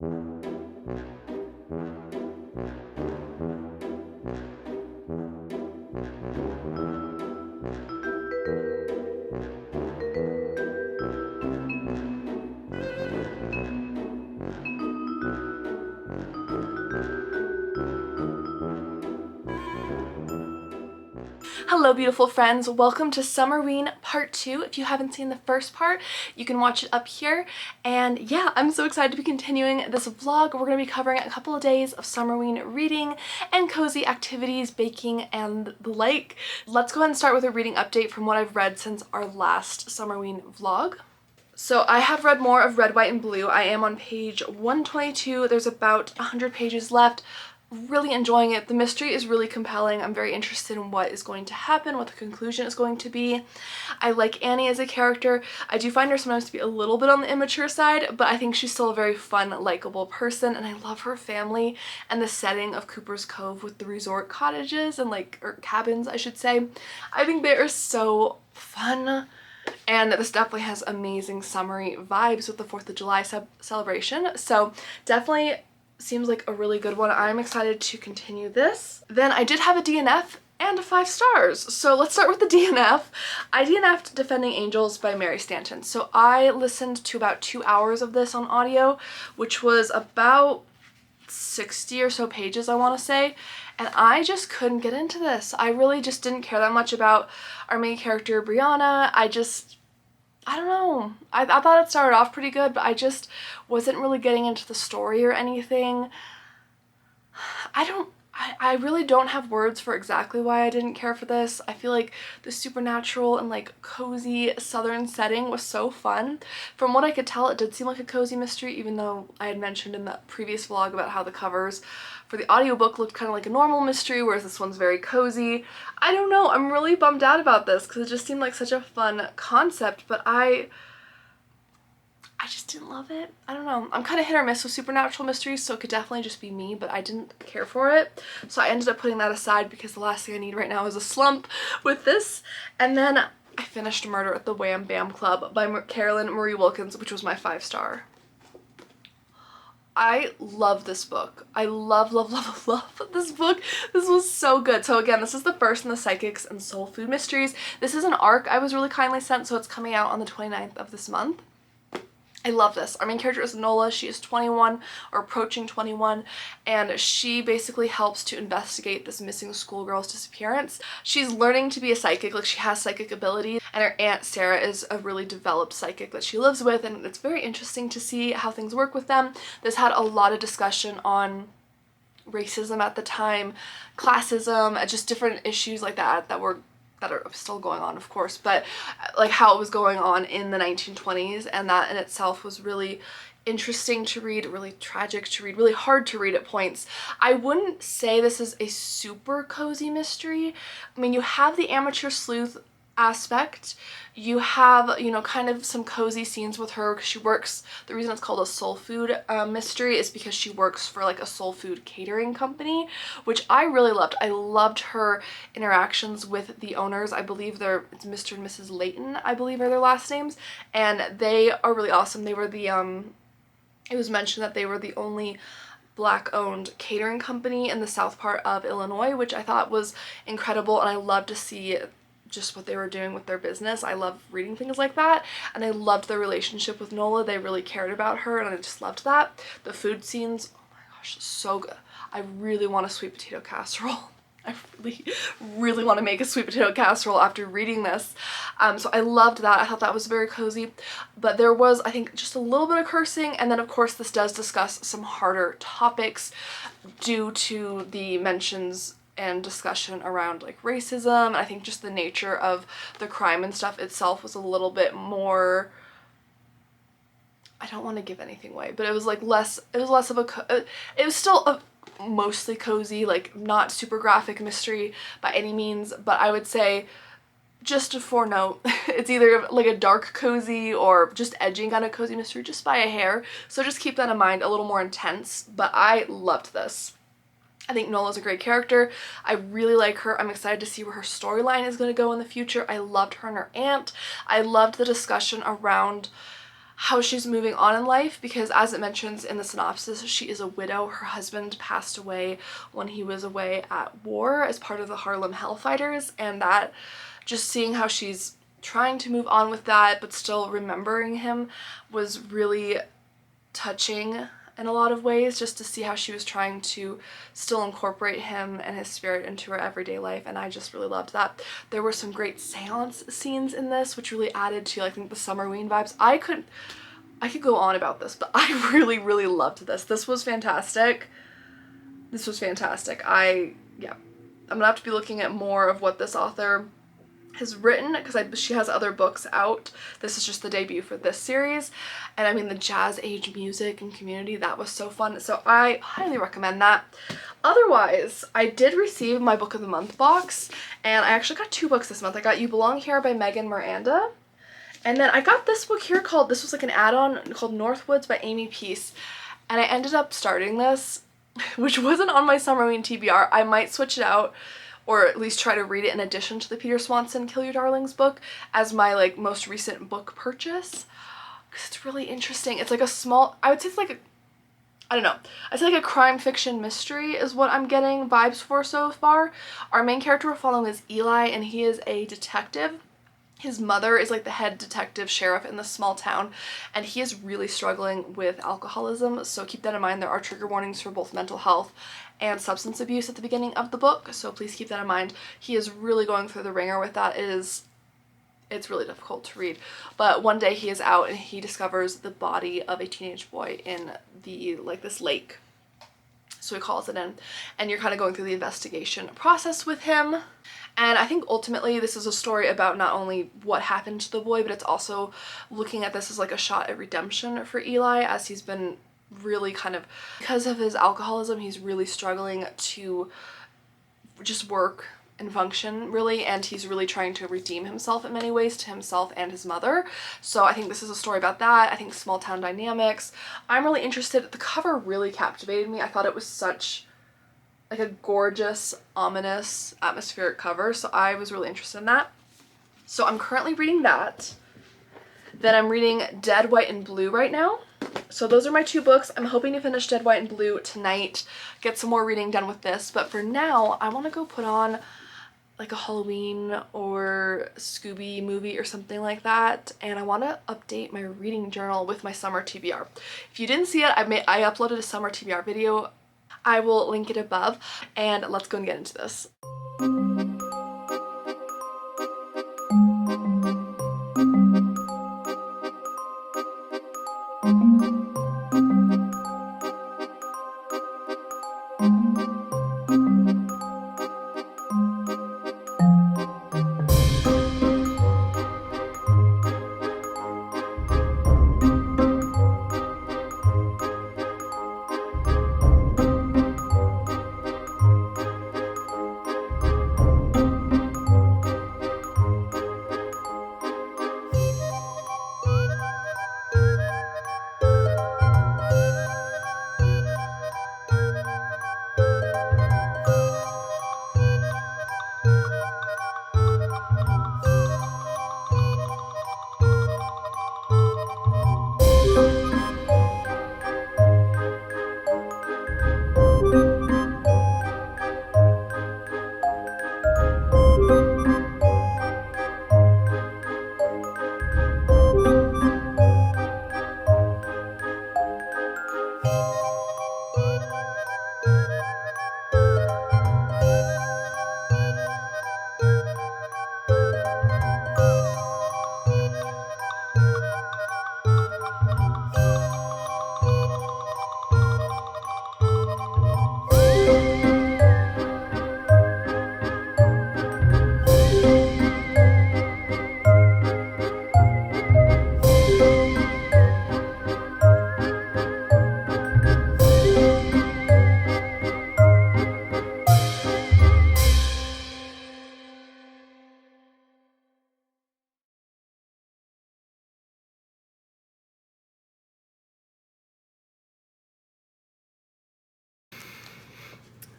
Hello beautiful friends, welcome to Summerween part 2. If you haven't seen the first part, you can watch it up here. And yeah, I'm so excited to be continuing this vlog. We're going to be covering a couple of days of Summerween reading and cozy activities, baking, and the like. Let's go ahead and start with a reading update from what I've read since our last Summerween vlog. So I have read more of Red, White, and Blue. I am on page 122. There's about 100 pages left. Really enjoying it. The mystery is really compelling. I'm very interested in what is going to happen, what the conclusion is going to be. I like Annie as a character. I do find her sometimes to be a little bit on the immature side, but I think she's still a very fun, likable person, and I love her family and the setting of Cooper's Cove with the resort cottages and or cabins, I should say. I think they are so fun. And this definitely has amazing summery vibes with the 4th of July celebration. So definitely seems like a really good one. I'm excited to continue this. Then I did have a DNF and 5 stars. So let's start with the DNF. I DNF'd Defending Angels by Mary Stanton. So I listened to about 2 hours of this on audio, which was about 60 or so pages, I want to say. And I just couldn't get into this. I really just didn't care that much about our main character, Brianna. I don't know. I thought it started off pretty good, but I just wasn't really getting into the story or anything. I really don't have words for exactly why I didn't care for this. I feel like the supernatural and cozy southern setting was so fun. From what I could tell, it did seem like a cozy mystery, even though I had mentioned in the previous vlog about how the covers for the audiobook looked kind of like a normal mystery, whereas this one's very cozy. I don't know, I'm really bummed out about this because it just seemed like such a fun concept, but I just didn't love it. I don't know. I'm kind of hit or miss with supernatural mysteries, so it could definitely just be me, but I didn't care for it. So I ended up putting that aside because the last thing I need right now is a slump with this. And then I finished Murder at the Wham Bam Club by Carolyn Marie Wilkins, which was my 5 star. I love this book. I love this book. This was so good. So again, this is the first in the Psychics and Soul Food Mysteries. This is an ARC I was really kindly sent, so it's coming out on the 29th of this month. I love this. Our main character is Nola. She is 21 or approaching 21, and she basically helps to investigate this missing schoolgirl's disappearance. She's learning to be a psychic, she has psychic abilities, and her aunt Sarah is a really developed psychic that she lives with, and it's very interesting to see how things work with them. This had a lot of discussion on racism at the time, classism, just different issues like that that are still going on, of course, but how it was going on in the 1920s, and that in itself was really interesting to read, really tragic to read, really hard to read at points. I wouldn't say this is a super cozy mystery. I mean, you have the amateur sleuth aspect, you have, kind of some cozy scenes with her because she works, the reason it's called a soul food mystery is because she works for a soul food catering company, which I really loved. I loved her interactions with the owners. I believe it's Mr. and Mrs. Layton, I believe are their last names, and they are really awesome. They were the it was mentioned that they were the only Black-owned catering company in the south part of Illinois, which I thought was incredible, and I love to see just what they were doing with their business. I love reading things like that, and I loved their relationship with Nola. They really cared about her, and I just loved that. The food scenes, oh my gosh, so good. I really want a sweet potato casserole. I really want to make a sweet potato casserole after reading this. So I loved that. I thought that was very cozy, but there was, I think, just a little bit of cursing, and then of course this does discuss some harder topics due to the mentions and discussion around racism. I think just the nature of the crime and stuff itself was a little bit more, I don't want to give anything away, but it was less of a, it was still a mostly cozy, not super graphic mystery by any means, but I would say, just a foreknote, it's either a dark cozy or just edging on a cozy mystery just by a hair, so just keep that in mind, a little more intense, but I loved this. I think Nola's a great character. I really like her. I'm excited to see where her storyline is going to go in the future. I loved her and her aunt. I loved the discussion around how she's moving on in life, because as it mentions in the synopsis, she is a widow. Her husband passed away when he was away at war as part of the Harlem Hellfighters, and that just seeing how she's trying to move on with that but still remembering him was really touching in a lot of ways, just to see how she was trying to still incorporate him and his spirit into her everyday life, and I just really loved that. There were some great seance scenes in this which really added to, I think, the Summerween vibes. I could go on about this, but I really loved this. This was fantastic. This was fantastic. I'm gonna have to be looking at more of what this author has written, because she has other books out. This is just the debut for this series, and I mean the jazz age music and community, that was so fun, so I highly recommend that. Otherwise, I did receive my book of the month box, and I actually got 2 books this month. I got You Belong Here by Megan Miranda, and then I got this book here called, this was like an add-on called Northwoods by Amy Peace, and I ended up starting this, which wasn't on my Summerween TBR. I might switch it out, or at least try to read it in addition to the Peter Swanson Kill Your Darlings book as my like most recent book purchase, because it's really interesting. It's like a small, I would say it's like a, I don't know, I'd say like a crime fiction mystery is what I'm getting vibes for so far. Our main character we're following is Eli, and he is a detective. His mother is like the head detective sheriff in this small town, and he is really struggling with alcoholism, so keep that in mind. There are trigger warnings for both mental health and substance abuse at the beginning of the book, so please keep that in mind. He is really going through the ringer with that. It's really difficult to read, but one day he is out and he discovers the body of a teenage boy in the, like, this lake. So he calls it in, and you're kind of going through the investigation process with him. And I think ultimately this is a story about not only what happened to the boy, but it's also looking at this as like a shot at redemption for Eli, as he's been really kind of, because of his alcoholism, he's really struggling to just work and function, really, and he's really trying to redeem himself in many ways, to himself and his mother. So I think this is a story about that. I think small town dynamics. I'm really interested. The cover really captivated me. I thought it was such like a gorgeous, ominous, atmospheric cover, so I was really interested in that. So I'm currently reading that. Then I'm reading Dead, White, and Blue right now. So those are my 2 books. I'm hoping to finish Dead, White, and Blue tonight, get some more reading done with this, but for now, I want to go put on like a Halloween or Scooby movie or something like that, and I want to update my reading journal with my summer TBR. If you didn't see it, I uploaded a summer TBR video. I will link it above, and let's go and get into this.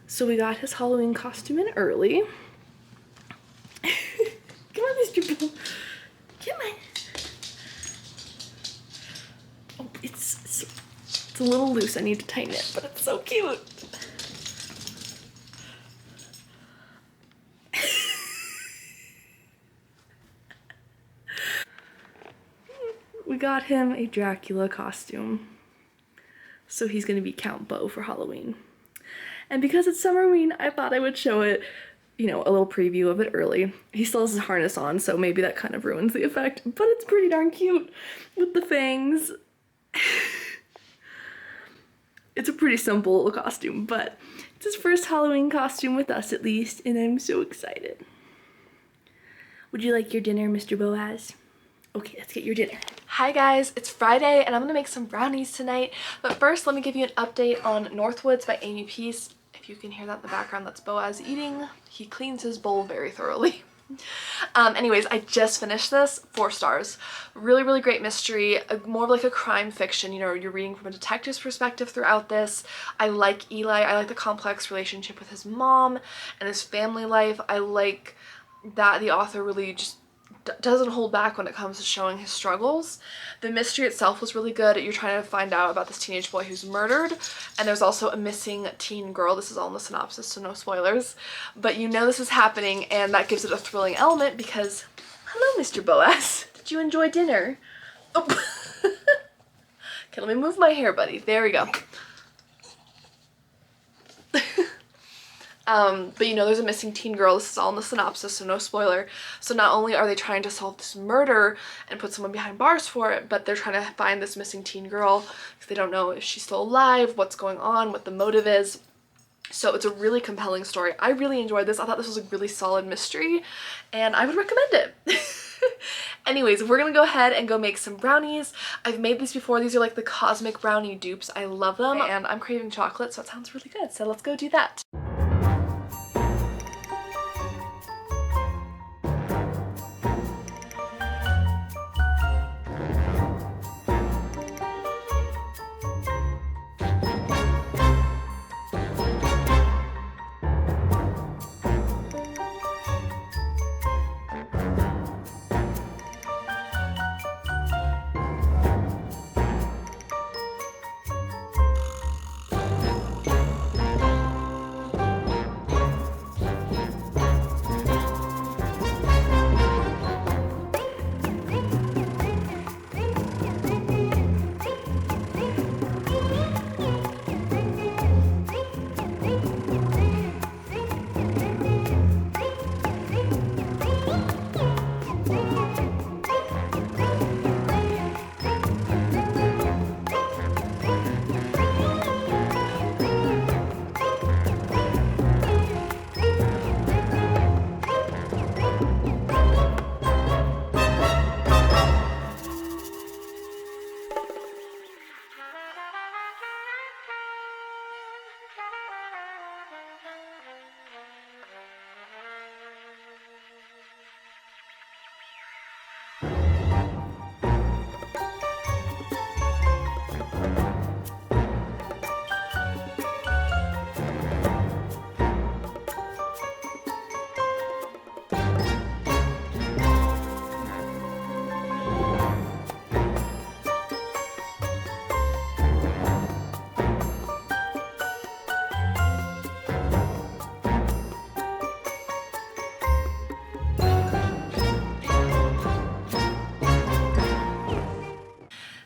So we got his Halloween costume in early. Come on, Mr. Boo. Come on. a little loose. I need to tighten it, but it's so cute. We got him a Dracula costume. So he's gonna be Count Beau for Halloween. And because it's Summerween, I thought I would show it, you know, a little preview of it early. He still has his harness on, so maybe that kind of ruins the effect, but it's pretty darn cute with the fangs. It's a pretty simple little costume, but it's his first Halloween costume with us at least, and I'm so excited. Would you like your dinner, Mr. Boaz? Okay, let's get your dinner. Hi guys, it's Friday and I'm gonna make some brownies tonight. But first, let me give you an update on Northwoods by Amy Peace. If you can hear that in the background, that's Boaz eating. He cleans his bowl very thoroughly. Anyways, I just finished this. 4 stars. Really, really great mystery. More of like a crime fiction. You know, you're reading from a detective's perspective throughout this. I like Eli. I like the complex relationship with his mom and his family life. I like that the author really just doesn't hold back when it comes to showing his struggles. The mystery itself was really good. You're trying to find out about this teenage boy who's murdered, and there's also a missing teen girl. This is all in the synopsis, so no spoilers. But you know this is happening, and that gives it a thrilling element because, hello, Mr. Boaz. Did you enjoy dinner? Oh. Okay, let me move my hair, buddy. There we go. But you know there's a missing teen girl. This is all in the synopsis, so no spoiler. So not only are they trying to solve this murder and put someone behind bars for it, but they're trying to find this missing teen girl because they don't know if she's still alive, what's going on, what the motive is. So it's a really compelling story. I really enjoyed this. I thought this was a really solid mystery and I would recommend it. Anyways, we're gonna go ahead and go make some brownies. I've made these before. These are like the cosmic brownie dupes. I love them and I'm craving chocolate, so it sounds really good. So let's go do that.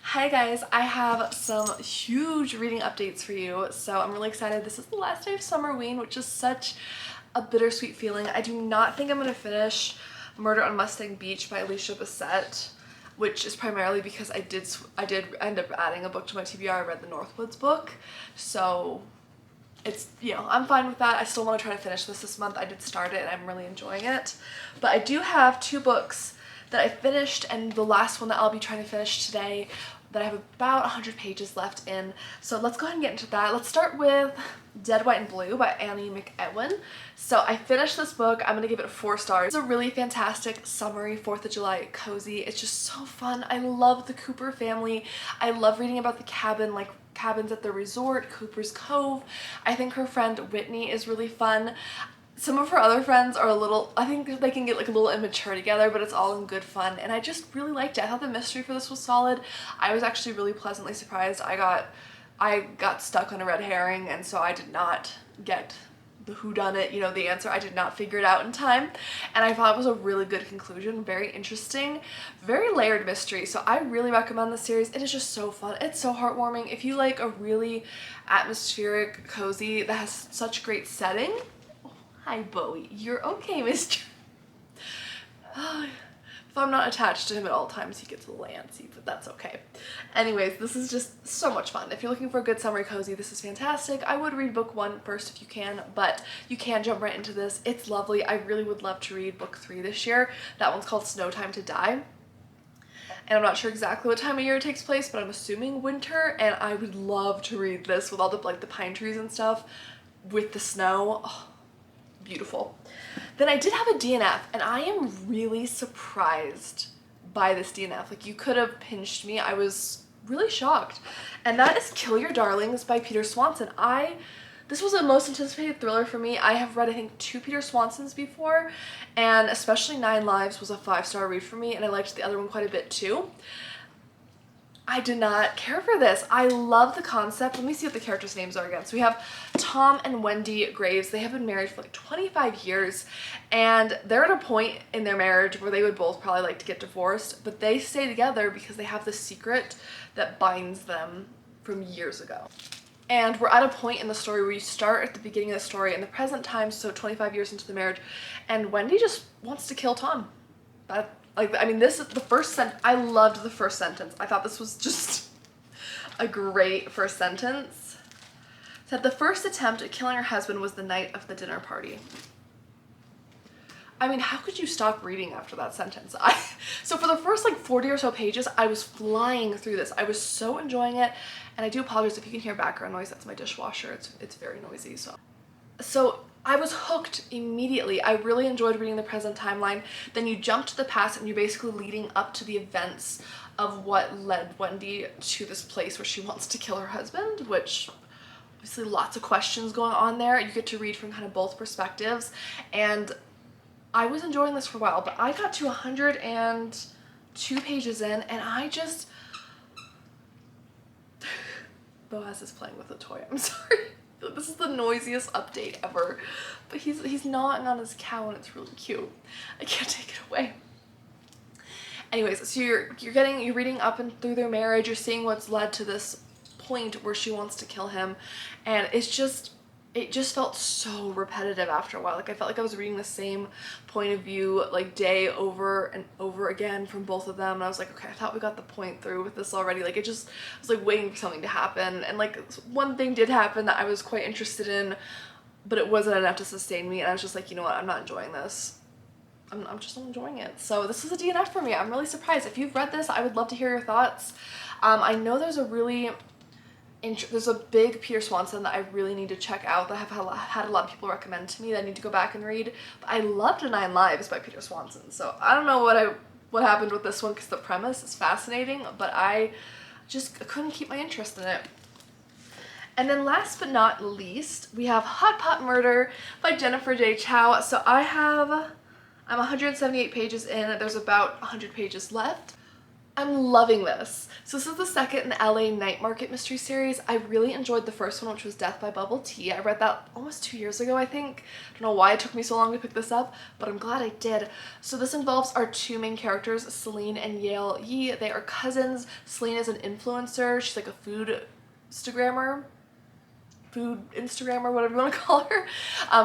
Hi guys, I have some huge reading updates for you, so I'm really excited. This is the last day of Summerween, which is such a bittersweet feeling. I do not think I'm going to finish Murder on Mustang Beach by Alicia Bassett, which is primarily because I did end up adding a book to my TBR. I read the Northwoods book, so it's, you know, I'm fine with that. I still want to try to finish this month. I did start it and I'm really enjoying it. But I do have 2 books that I finished, and the last one that I'll be trying to finish today that I have about 100 pages left in. So let's go ahead and get into that. Let's start with Dead, White, and Blue by Annie McEwen. So I finished this book. I'm gonna give it 4 stars. It's a really fantastic summery 4th of July cozy. It's just so fun. I love the Cooper family. I love reading about the cabins at the resort, Cooper's Cove. I think her friend Whitney is really fun. Some of her other friends are a little, I think they can get like a little immature together, but it's all in good fun, and I just really liked it. I thought the mystery for this was solid. I was actually really pleasantly surprised. I got I got stuck on a red herring, and so I did not get the whodunit, you know, the answer. I did not figure it out in time, and I thought it was a really good conclusion, very interesting, very layered mystery. So I really recommend the series. It is just so fun. It's so heartwarming. If you like a really atmospheric, cozy, that has such great setting. Oh, hi, Bowie. You're okay, Mr. If I'm not attached to him at all times, he gets a little antsy, but that's okay. Anyways, this is just so much fun. If you're looking for a good summer cozy, this is fantastic. I would read book 1 first if you can, but you can jump right into this. It's lovely. I really would love to read book 3 this year. That one's called Snow Time to Die. And I'm not sure exactly what time of year it takes place, but I'm assuming winter, and I would love to read this with all the like the pine trees and stuff with the snow. Oh, beautiful. Then I did have a DNF, and I am really surprised by this DNF. Like, you could have pinched me. I was really shocked. And that is Kill Your Darlings by Peter Swanson. This was the most anticipated thriller for me. I have read, I think, 2 Peter Swansons before, and especially 9 Lives was a 5-star read for me, and I liked the other one quite a bit too. I did not care for this. I love the concept. Let me see what the characters' names are again. So we have Tom and Wendy Graves. They have been married for like 25 years, and they're at a point in their marriage where they would both probably like to get divorced, but they stay together because they have this secret that binds them from years ago. And we're at a point in the story where you start at the beginning of the story in the present time, so 25 years into the marriage, and Wendy just wants to kill Tom. This is the first sentence. I loved the first sentence. I thought this was just a great first sentence. It said, the first attempt at killing her husband was the night of the dinner party. I mean, how could you stop reading after that sentence? So for the first like 40 or so pages, I was flying through this. I was so enjoying it. And I do apologize if you can hear background noise. That's my dishwasher. It's very noisy. So I was hooked immediately. I really enjoyed reading the present timeline. Then you jump to the past, and you're basically leading up to the events of what led Wendy to this place where she wants to kill her husband, which obviously lots of questions going on there. You get to read from kind of both perspectives, and I was enjoying this for a while, but I got to 102 pages in, and I just... Boaz is playing with a toy. I'm sorry. This is the noisiest update ever, but he's gnawing on his cow, and it's really cute. I can't take it away. Anyways, so you're reading up and through their marriage. You're seeing what's led to this point where she wants to kill him, and it just felt so repetitive after a while. Like, I felt like I was reading the same point of view like day over and over again from both of them, and I was like, okay, I thought we got the point through with this already. Like, I was like waiting for something to happen, and like one thing did happen that I was quite interested in, but it wasn't enough to sustain me, and I was just like, you know what, I'm not enjoying this. I'm just not enjoying it. So this was a DNF for me. I'm really surprised. If you've read this, I would love to hear your thoughts. I know there's a big Peter Swanson that I really need to check out, that I've had a lot of people recommend to me that I need to go back and read. But I loved 9 Lives by Peter Swanson, so I don't know what happened with this one, because the premise is fascinating, but I couldn't keep my interest in it. And then last but not least, we have Hot Pot Murder by Jennifer J. Chow. So I'm 178 pages in. There's about 100 pages left. I'm loving this. So this is the second in the LA Night Market mystery series. I really enjoyed the first one, which was Death by Bubble Tea. I read that almost 2 years ago, I think. I don't know why it took me so long to pick this up, but I'm glad I did. So this involves our 2 main characters, Celine and Yale Yi. They are cousins. Celine is an influencer. She's like a food Instagrammer, whatever you want to call her,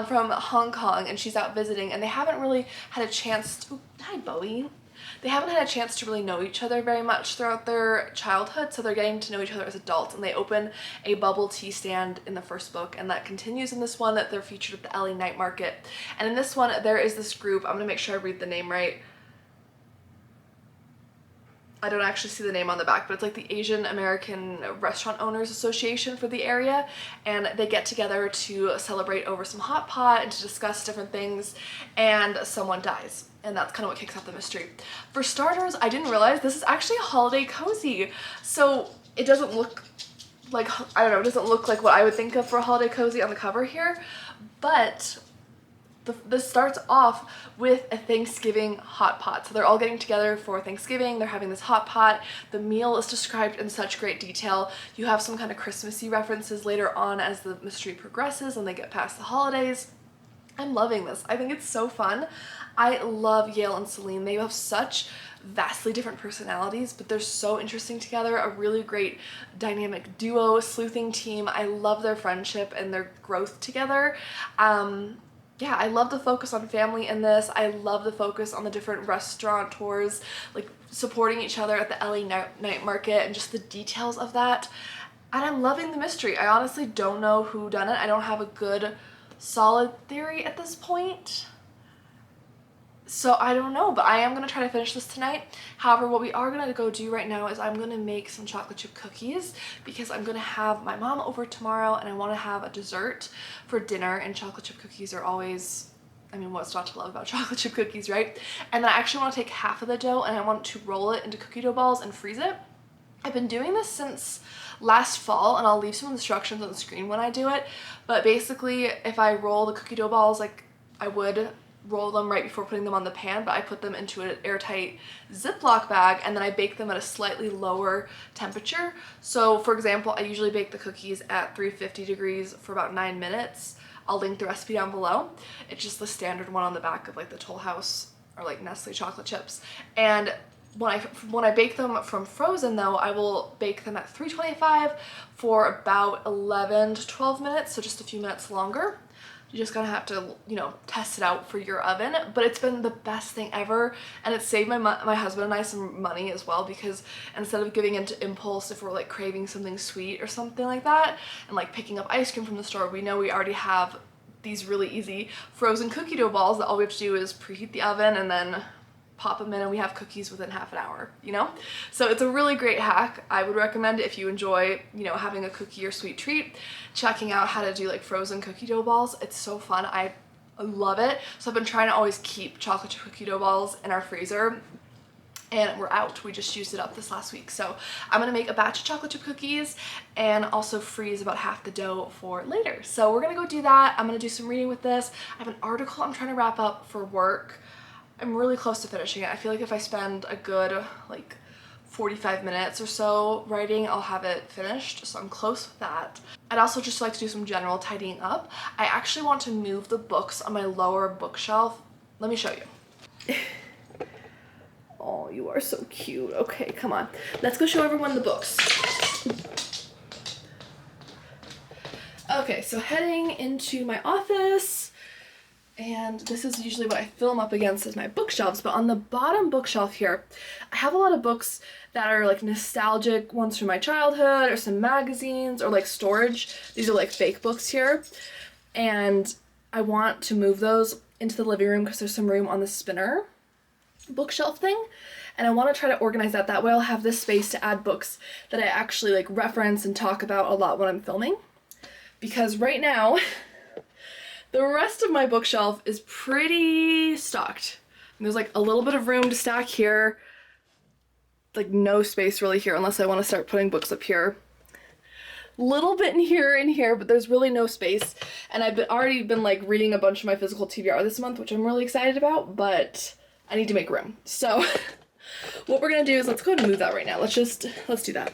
from Hong Kong, and she's out visiting, and they haven't really had a chance to... Hi, Bowie. They haven't had a chance to really know each other very much throughout their childhood, so they're getting to know each other as adults, and they open a bubble tea stand in the first book, and that continues in this one, that they're featured at the LA Night Market. And in this one, there is this group, I'm going to make sure I read the name right. I don't actually see the name on the back, but it's like the Asian American Restaurant Owners Association for the area, and they get together to celebrate over some hot pot and to discuss different things, and someone dies. And that's kind of what kicks off the mystery. For starters, I didn't realize this is actually a holiday cozy. So it doesn't look like, it doesn't look like what I would think of for a holiday cozy on the cover here, but this starts off with a Thanksgiving hot pot. So they're all getting together for Thanksgiving. They're having this hot pot. The meal is described in such great detail. You have some kind of Christmassy references later on as the mystery progresses and they get past the holidays. I'm loving this. I think it's so fun. I love Yale and Celine. They have such vastly different personalities, but they're so interesting together. A really great dynamic duo, sleuthing team. I love their friendship and their growth together. Yeah, I love the focus on family in this. I love the focus on the different restaurateurs, like supporting each other at the LA night market and just the details of that. And I'm loving the mystery. I honestly don't know who done it. I don't have a good solid theory at this point. So I don't know, but I am going to try to finish this tonight. However, what we are going to go do right now is I'm going to make some chocolate chip cookies because I'm going to have my mom over tomorrow and I want to have a dessert for dinner, and chocolate chip cookies are always, I mean, what's not to love about chocolate chip cookies, right? And then I actually want to take half of the dough and I want to roll it into cookie dough balls and freeze it. I've been doing this since last fall, and I'll leave some instructions on the screen when I do it, but basically if I roll the cookie dough balls, like I would roll them right before putting them on the pan, but I put them into an airtight Ziploc bag and then I bake them at a slightly lower temperature. So for example, I usually bake the cookies at 350 degrees for about 9 minutes. I'll link the recipe down below. It's just the standard one on the back of like the Toll House or like Nestle chocolate chips. And when I bake them from frozen though, I will bake them at 325 for about 11 to 12 minutes, so just a few minutes longer. You just gonna have to, you know, test it out for your oven, but it's been the best thing ever, and it saved my husband and I some money as well, because instead of giving into impulse if we're like craving something sweet or something like that and like picking up ice cream from the store, we know we already have these really easy frozen cookie dough balls that all we have to do is preheat the oven and then pop them in and we have cookies within half an hour, you know? So it's a really great hack. I would recommend it if you enjoy, you know, having a cookie or sweet treat, checking out how to do like frozen cookie dough balls. It's so fun. I love it. So I've been trying to always keep chocolate chip cookie dough balls in our freezer, and we're out. We just used it up this last week. So I'm gonna make a batch of chocolate chip cookies and also freeze about half the dough for later. So we're gonna go do that. I'm gonna do some reading with this. I have an article I'm trying to wrap up for work. I'm really close to finishing it. I feel like if I spend a good like 45 minutes or so writing, I'll have it finished, so I'm close with that. I'd also just like to do some general tidying up. I actually want to move the books on my lower bookshelf. Let me show you. Oh, you are so cute. Okay, come on. Let's go show everyone the books. Okay, so heading into my office. And this is usually what I film up against as my bookshelves, but on the bottom bookshelf here, I have a lot of books that are like nostalgic ones from my childhood, or some magazines, or like storage. These are like fake books here. And I want to move those into the living room because there's some room on the spinner bookshelf thing. And I want to try to organize that. That way I'll have this space to add books that I actually like reference and talk about a lot when I'm filming. Because right now, the rest of my bookshelf is pretty stocked. And there's like a little bit of room to stack here. Like no space really here unless I want to start putting books up here. Little bit in here, but there's really no space. And I've already been like reading a bunch of my physical TBR this month, which I'm really excited about, but I need to make room. So what we're gonna do is let's go ahead and move that right now. Let's do that.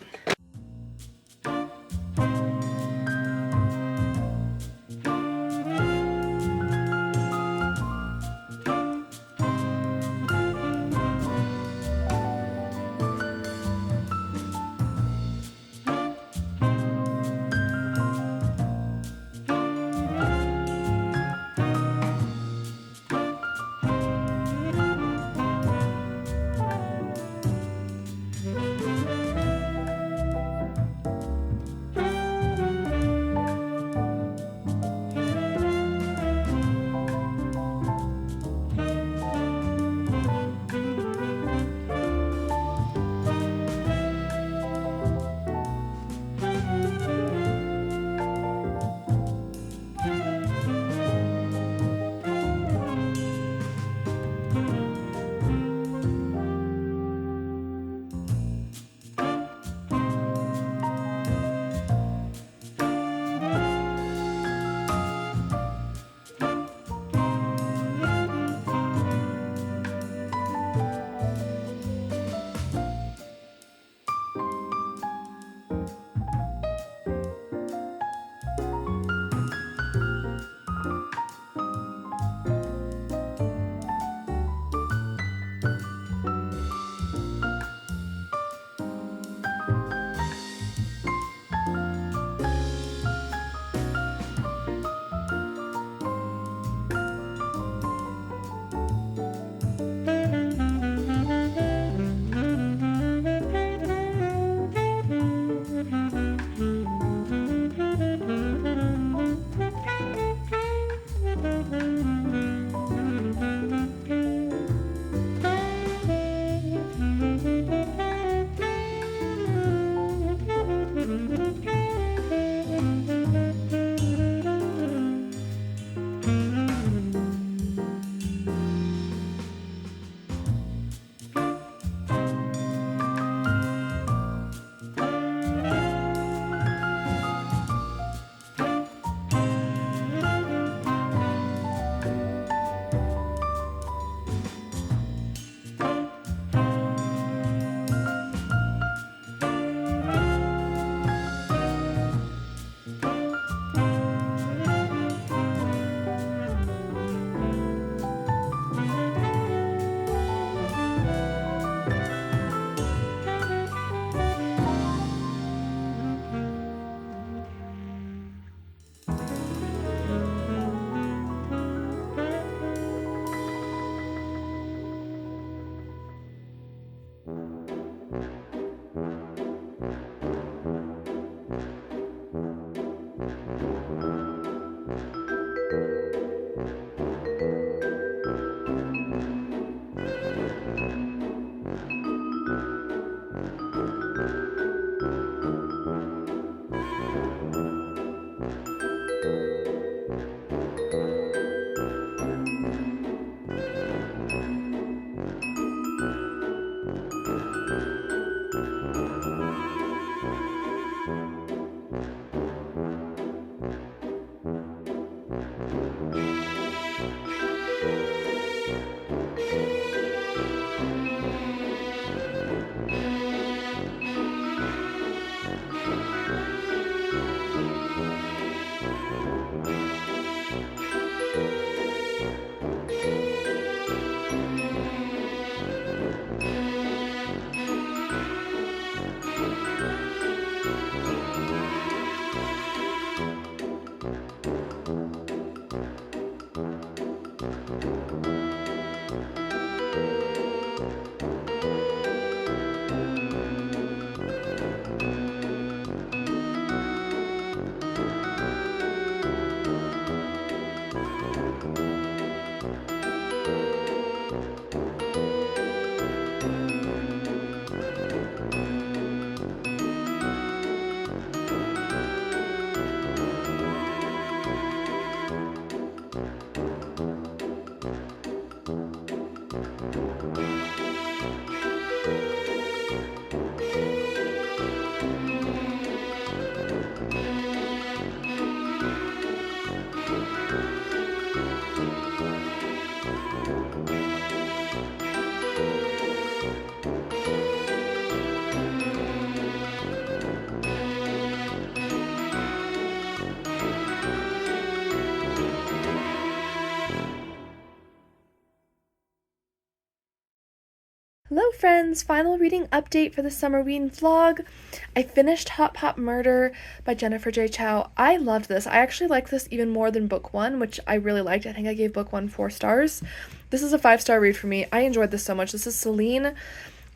Hello friends, final reading update for the Summerween vlog. I finished Hot Pot Murder by Jennifer J. Chow. I loved this. I actually liked this even more than book 1, which I really liked. I think I gave book 1 4 stars. This is a 5-star read for me. I enjoyed this so much. This is Celine,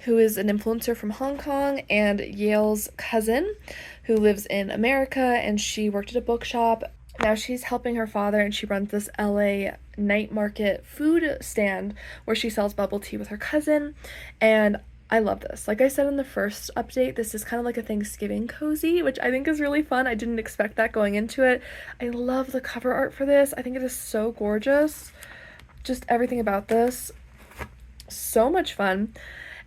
who is an influencer from Hong Kong, and Yale's cousin, who lives in America, and she worked at a bookshop. Now she's helping her father, and she runs this LA night market food stand where she sells bubble tea with her cousin, and I love this. Like I said in the first update, this is kind of like a Thanksgiving cozy, which I think is really fun. I didn't expect that going into it. I love the cover art for this. I think it is so gorgeous. Just everything about this. So much fun.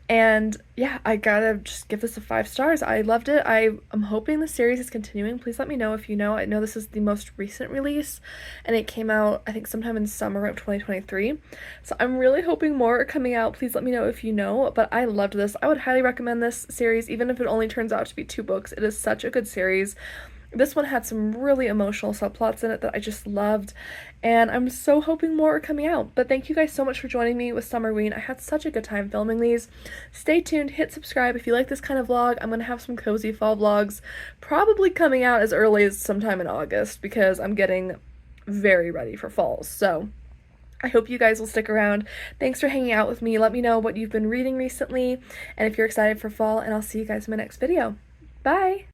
And yeah, I gotta just give this a 5 stars. I loved it. I'm hoping the series is continuing. Please let me know if you know. I know this is the most recent release, and it came out, I think, sometime in summer of 2023. So I'm really hoping more are coming out. Please let me know if you know. But I loved this. I would highly recommend this series, even if it only turns out to be 2 books. It is such a good series. This one had some really emotional subplots in it that I just loved, and I'm so hoping more are coming out. But thank you guys so much for joining me with Summerween. I had such a good time filming these. Stay tuned, hit subscribe if you like this kind of vlog. I'm going to have some cozy fall vlogs probably coming out as early as sometime in August because I'm getting very ready for fall. So I hope you guys will stick around. Thanks for hanging out with me. Let me know what you've been reading recently and if you're excited for fall, and I'll see you guys in my next video. Bye!